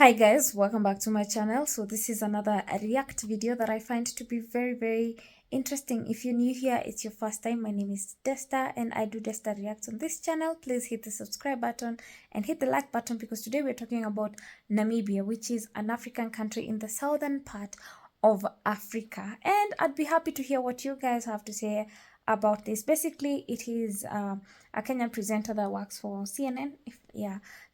Hi guys, welcome back to my channel. So this is another react video that I find to be very interesting. If you're new here, it's your first time, my name is Desta and I do Desta Reacts on this channel. Please hit the subscribe button and hit the like button because today we're talking about Namibia, which is an African country in the southern part of Africa. And I'd be happy to hear what you guys have to say about this. Basically, it is a Kenyan presenter that works for CNN,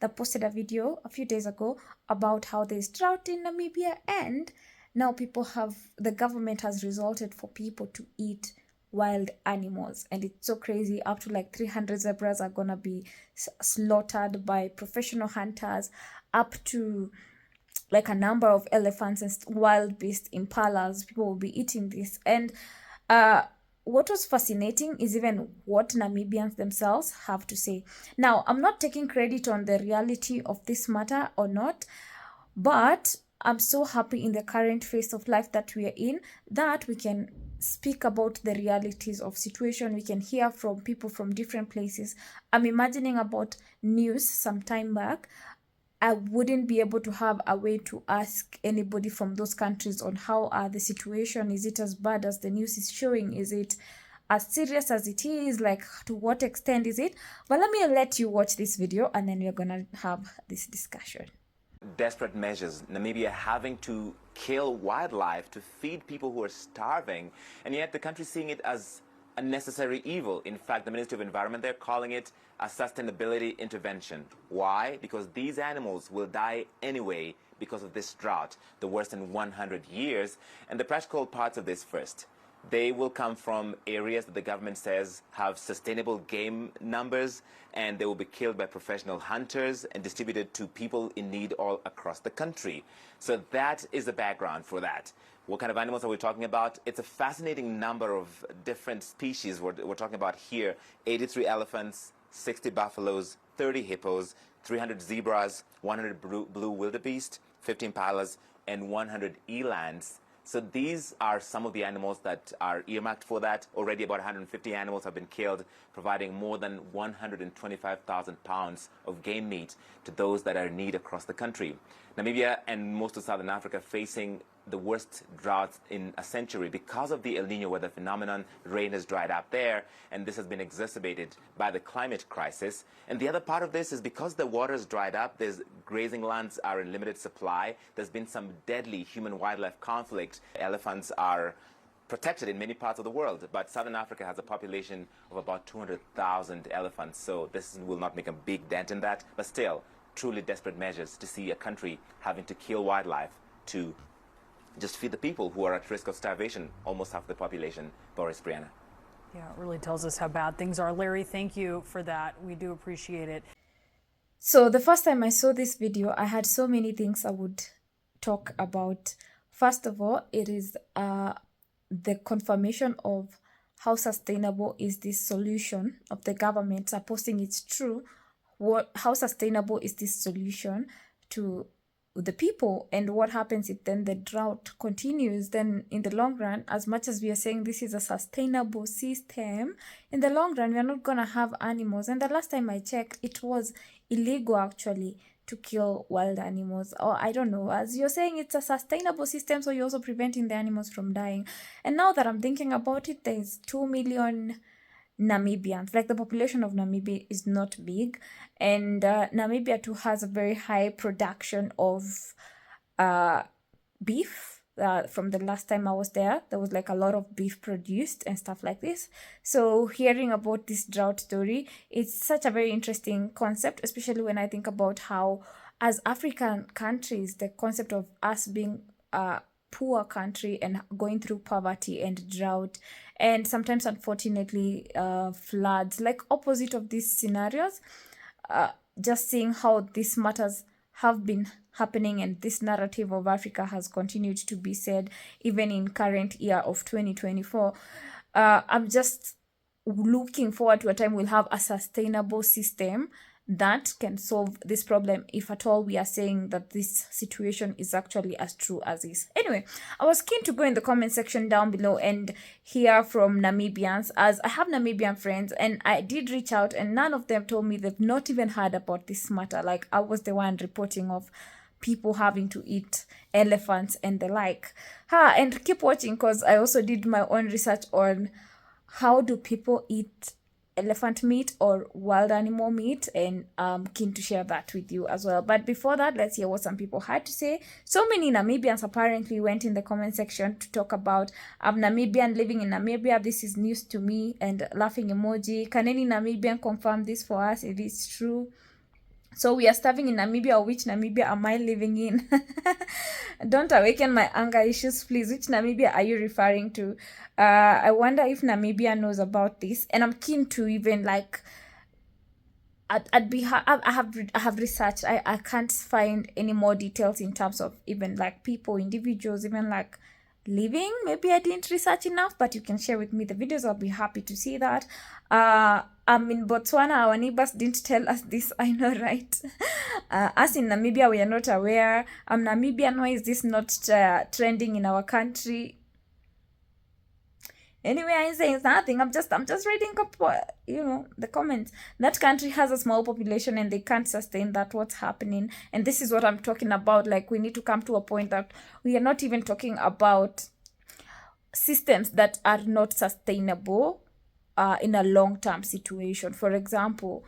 that posted a video a few days ago about how there's drought in Namibia, and now the government has resorted for people to eat wild animals, and it's so crazy. Up to like 300 zebras are gonna be slaughtered by professional hunters, up to like a number of elephants and wild beast impalas. People will be eating this. And what was fascinating is even what Namibians themselves have to say. Now, I'm not taking credit on the reality of this matter or not, but I'm so happy in the current phase of life that we are in that we can speak about the realities of situation. We can hear from people from different places. I'm imagining about news some time back. I wouldn't be able to have a way to ask anybody from those countries on how the situation. Is it as bad as the news is showing? Is it as serious as it is? Like, to what extent is it? But let me let you watch this video and then we're gonna have this discussion. Desperate measures, Namibia having to kill wildlife to feed people who are starving, and yet the country seeing it as a necessary evil. In fact, the Ministry of Environment, they're calling it a sustainability intervention. Why? Because these animals will die anyway because of this drought, the worst in 100 years. And the practical parts of this first. They will come from areas that the government says have sustainable game numbers, and they will be killed by professional hunters and distributed to people in need all across the country. So that is the background for that. What kind of animals are we talking about? It's a fascinating number of different species we're talking about here. 83 elephants, 60 buffaloes, 30 hippos, 300 zebras, 100 blue wildebeest, 15 impalas, and 100 elands. So these are some of the animals that are earmarked for that. Already about 150 animals have been killed, providing more than 125,000 pounds of game meat to those that are in need across the country. Namibia and most of Southern Africa facing the worst drought in a century because of the El Nino weather phenomenon. Rain has dried up there, and this has been exacerbated by the climate crisis. And the other part of this is because the water has dried up, grazing lands are in limited supply. There's been some deadly human-wildlife conflict. Elephants are protected in many parts of the world, but Southern Africa has a population of about 200,000 elephants, so this will not make a big dent in that, but still, truly desperate measures to see a country having to kill wildlife to just feed the people who are at risk of starvation, almost half the population. Boris, Brianna. Yeah, it really tells us how bad things are. Larry, thank you for that. We do appreciate it. So the first time I saw this video, I had so many things I would talk about. First of all, it is the confirmation of how sustainable is this solution of the government supposing it's true. How sustainable is this solution to the people, and what happens if then the drought continues? Then in the long run, as much as we are saying this is a sustainable system, in the long run we are not gonna have animals. And the last time I checked, it was illegal actually to kill wild animals. Or I don't know, as you're saying it's a sustainable system, so you're also preventing the animals from dying. And now that I'm thinking about it, there's 2 million Namibians. Like, the population of Namibia is not big, and Namibia too has a very high production of beef. From the last time I was there was like a lot of beef produced and stuff like this. So hearing about this drought story, it's such a very interesting concept, especially when I think about how, as African countries, the concept of us being poor country and going through poverty and drought, and sometimes unfortunately floods, like opposite of these scenarios, just seeing how these matters have been happening, and this narrative of Africa has continued to be said even in current year of 2024. I'm just looking forward to a time we'll have a sustainable system that can solve this problem, if at all we are saying that this situation is actually as true as is. Anyway, I was keen to go in the comment section down below and hear from Namibians, as I have Namibian friends and I did reach out and none of them told me they've not even heard about this matter. Like, I was the one reporting of people having to eat elephants and the like. And keep watching, because I also did my own research on how do people eat elephant meat or wild animal meat, and I'm keen to share that with you as well. But before that, let's hear what some people had to say. So many Namibians apparently went in the comment section to talk about I'm Namibian living in Namibia, this is news to me, and laughing emoji. Can any Namibian confirm this for us if it's true? So we are starving in Namibia, or which Namibia am I living in? Don't awaken my anger issues, please. Which Namibia are you referring to? I wonder if Namibia knows about this, and I'm keen to even like. I have researched. I can't find any more details in terms of even like people, individuals, even like living. Maybe I didn't research enough, but you can share with me the videos. I'll be happy to see that. I'm in Botswana. Our neighbors didn't tell us this. I know, right? Us in Namibia, we are not aware. I'm Namibian. Why is this not trending in our country? Anyway, I ain't saying nothing. I'm just reading up, the comments. That country has a small population and they can't sustain that. What's happening? And this is what I'm talking about. Like, we need to come to a point that we are not even talking about systems that are not sustainable in a long-term situation. For example,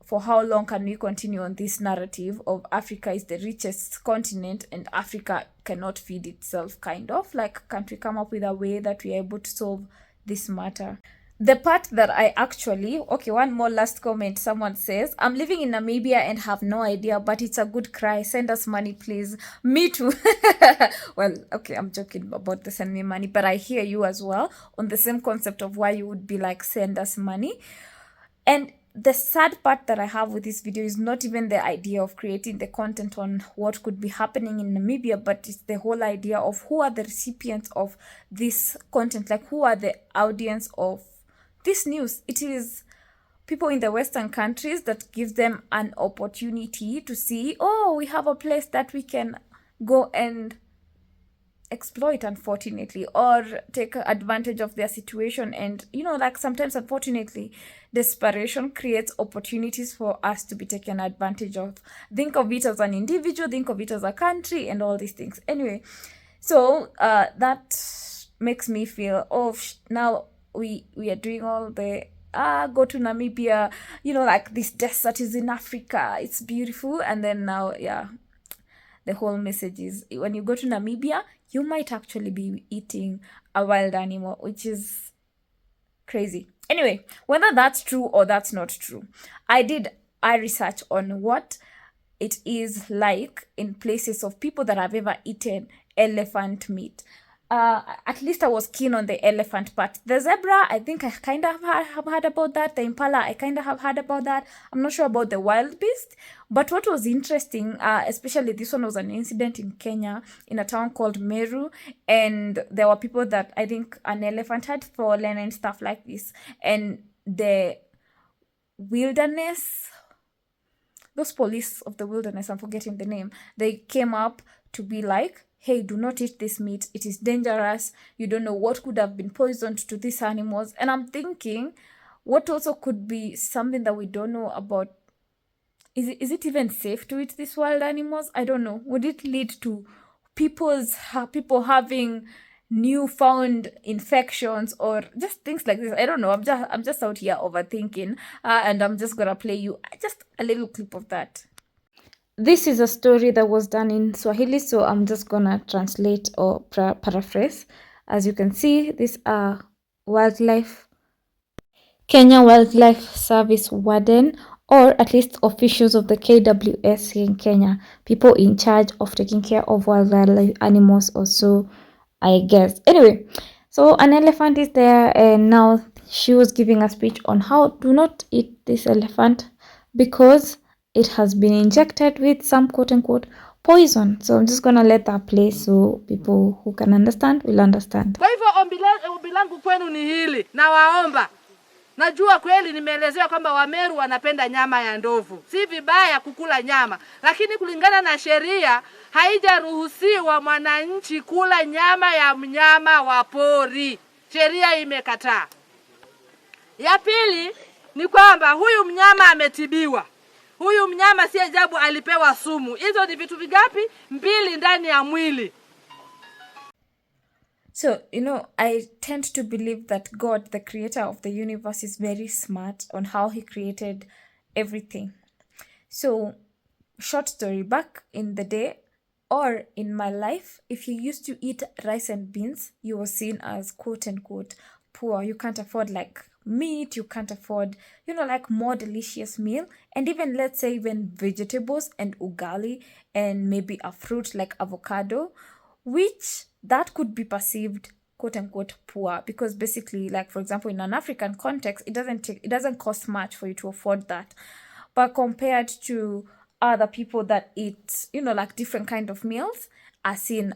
for how long can we continue on this narrative of Africa is the richest continent and Africa cannot feed itself, kind of? Like, can't we come up with a way that we are able to solve this matter? The part that I actually, okay, one more last comment. Someone says, I'm living in Namibia and have no idea, but it's a good cry. Send us money, please. Me too. Well, okay, I'm joking about the send me money, but I hear you as well on the same concept of why you would be like, send us money. And the sad part that I have with this video is not even the idea of creating the content on what could be happening in Namibia, but it's the whole idea of who are the recipients of this content, like who are the audience of this news. It is people in the Western countries that gives them an opportunity to see, oh, we have a place that we can go and exploit, unfortunately, or take advantage of their situation. And like sometimes, unfortunately, desperation creates opportunities for us to be taken advantage of. Think of it as an individual, think of it as a country, and all these things. Anyway, so that makes me feel, now we are doing all the go to Namibia, like this desert is in Africa, it's beautiful, and then now, the whole message is when you go to Namibia, you might actually be eating a wild animal, which is crazy. Anyway, whether that's true or that's not true, I did research on what it is like in places of people that have ever eaten elephant meat. At least I was keen on the elephant part. The zebra, I think I kind of have heard about that. The impala, I kind of have heard about that. I'm not sure about the wild beast. But what was interesting, especially this one was an incident in Kenya, in a town called Meru. And there were people that, I think an elephant had fallen and stuff like this. And the wilderness, those police of the wilderness, I'm forgetting the name, they came up to be like, hey, do not eat this meat. It is dangerous. You don't know what could have been poisoned to these animals. And I'm thinking, what also could be something that we don't know about? Is it even safe to eat these wild animals? I don't know. Would it lead to people having newfound infections or just things like this? I don't know. I'm just out here overthinking, and I'm just gonna play you just a little clip of that. This is a story that was done in Swahili, so I'm just gonna translate or paraphrase. As you can see, these are Kenya Wildlife Service warden, or at least officials of the KWS in Kenya, people in charge of taking care of wildlife animals or so, I guess. Anyway, so an elephant is there, and now she was giving a speech on how do not eat this elephant because it has been injected with some quote-unquote poison. So I'm just gonna let that play so people who can understand will understand. Kwa hivyo ombi langu kwenu ni hili, na waomba. Najua kweli nimeelezewa kwamba Wameru wanapenda nyama ya ndovu. Si vibaya kukula nyama, lakini kulingana na sheria haijaruhusiwa mwananchi kula nyama ya mnyama wa pori. Sheria imekataa. Ya pili ni kwamba huyu mnyama ametibiwa. Huyu mnyama si ajabu alipewa sumu. Hizo ni vitu vigapi? 2 ndani ya mwili. So, I tend to believe that God, the creator of the universe, is very smart on how he created everything. So, short story, back in the day or in my life, if you used to eat rice and beans, you were seen as quote unquote poor. You can't afford like meat, you can't afford, like more delicious meal. And even, let's say, even vegetables and ugali and maybe a fruit like avocado, which that could be perceived quote unquote poor, because basically, like for example, in an African context, it doesn't cost much for you to afford that. But compared to other people that eat, like different kind of meals, as seen,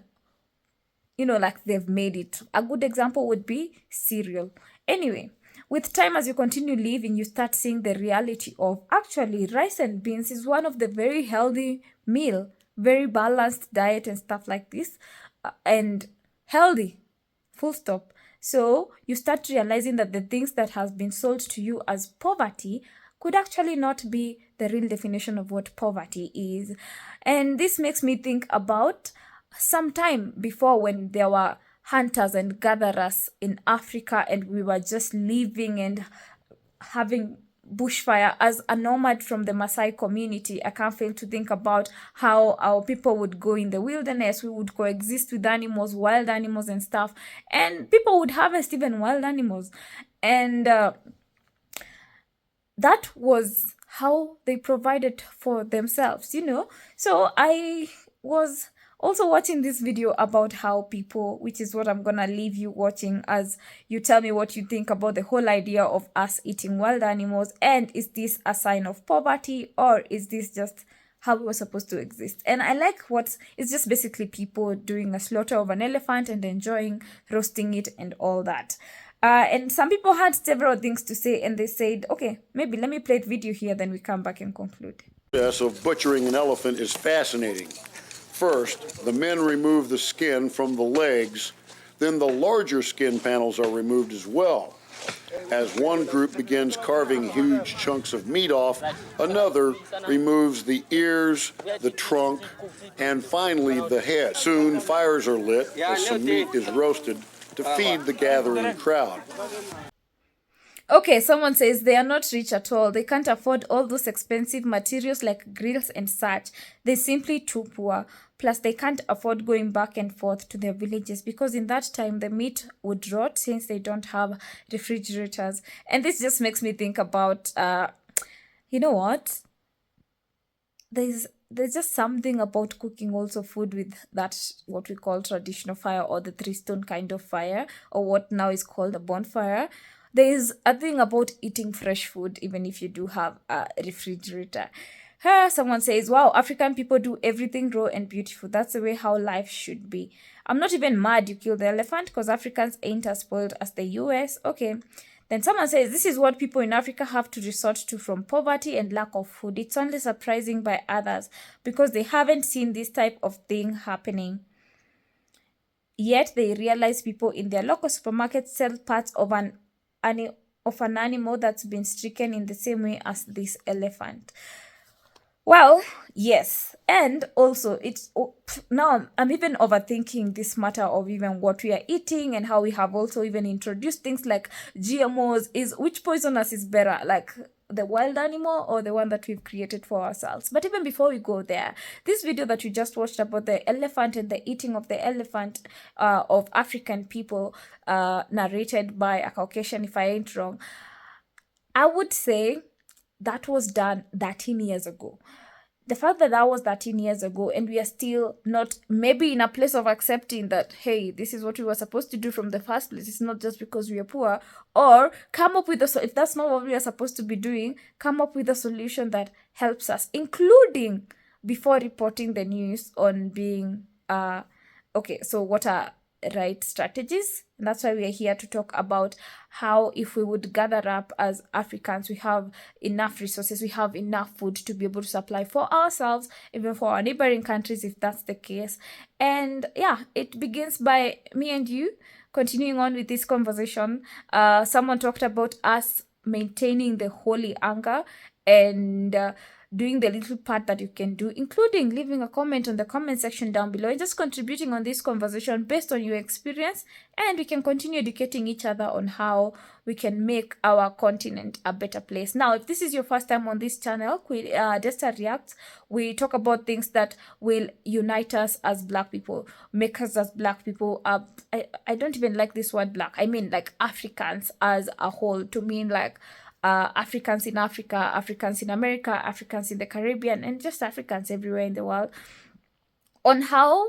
like they've made it. A good example would be cereal. Anyway, with time, as you continue living, you start seeing the reality of actually rice and beans is one of the very healthy meal, very balanced diet and stuff like this, and healthy, full stop. So you start realizing that the things that has been sold to you as poverty could actually not be the real definition of what poverty is. And this makes me think about some time before, when there were hunters and gatherers in Africa and we were just living and having bushfire as a nomad from the Maasai community. I can't fail to think about how our people would go in the wilderness. We would coexist with animals, wild animals and stuff, and people would harvest even wild animals. And that was how they provided for themselves, So I was also watching this video about how people, which is what I'm gonna leave you watching as you tell me what you think about the whole idea of us eating wild animals, and is this a sign of poverty, or is this just how we were supposed to exist? And I like it's just basically people doing a slaughter of an elephant and enjoying roasting it and all that. And some people had several things to say, and they said, okay, maybe let me play the video here, then we come back and conclude. The process of butchering an elephant is fascinating. First, the men remove the skin from the legs, then the larger skin panels are removed as well. As one group begins carving huge chunks of meat off, another removes the ears, the trunk, and finally the head. Soon fires are lit as some meat is roasted to feed the gathering crowd. Okay, someone says they are not rich at all. They can't afford all those expensive materials like grills and such. They're simply too poor. Plus, they can't afford going back and forth to their villages, because in that time, the meat would rot since they don't have refrigerators. And this just makes me think about, you know what? There's just something about cooking also food with that, what we call traditional fire, or the 3-stone kind of fire, or what now is called a bonfire. There is a thing about eating fresh food, even if you do have a refrigerator. Someone says, wow, African people do everything raw and beautiful. That's the way how life should be. I'm not even mad you killed the elephant, because Africans ain't as spoiled as the US. Okay. Then someone says, this is what people in Africa have to resort to from poverty and lack of food. It's only surprising by others because they haven't seen this type of thing happening. Yet they realize people in their local supermarkets sell parts of an animal that's been stricken in the same way as this elephant. Well, yes. And also, now I'm even overthinking this matter of even what we are eating, and how we have also even introduced things like GMOs. Which poisonous is better, like the wild animal or the one that we've created for ourselves? But even before we go there, this video that you just watched about the elephant and the eating of the elephant of African people, narrated by a Caucasian, if I ain't wrong, I would say that was done 13 years ago. The fact that was 13 years ago, and we are still not maybe in a place of accepting that, hey, this is what we were supposed to do from the first place. It's not just because we are poor. Or come up with if that's not what we are supposed to be doing, come up with a solution that helps us, including before reporting the news on being, okay, so what are right strategies? And that's why we are here to talk about how, if we would gather up as Africans, we have enough resources, we have enough food to be able to supply for ourselves, even for our neighboring countries, if that's the case. And yeah, it begins by me and you continuing on with this conversation. Someone talked about us maintaining the holy anger and doing the little part that you can do, including leaving a comment on the comment section down below and just contributing on this conversation based on your experience, and we can continue educating each other on how we can make our continent a better place. Now, if this is your first time on this channel, Desta Reacts, we talk about things that will unite us as Black people, make us as Black people. I don't even like this word Black. I mean like Africans as a whole, to mean like Africans in Africa, Africans in America, Africans in the Caribbean, and just Africans everywhere in the world, on how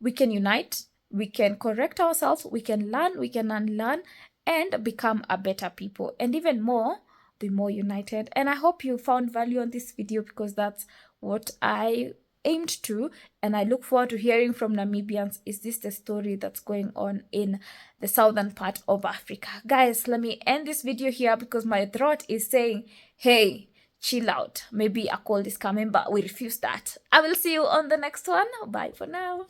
we can unite, we can correct ourselves, we can learn, we can unlearn, and become a better people, and even more, be more united. And I hope you found value on this video, because that's what I aimed to, and I look forward to hearing from Namibians. Is this the story that's going on in the southern part of Africa? Guys, let me end this video here because my throat is saying, hey, chill out. Maybe a cold is coming, but we refuse that. I will see you on the next one. Bye for now.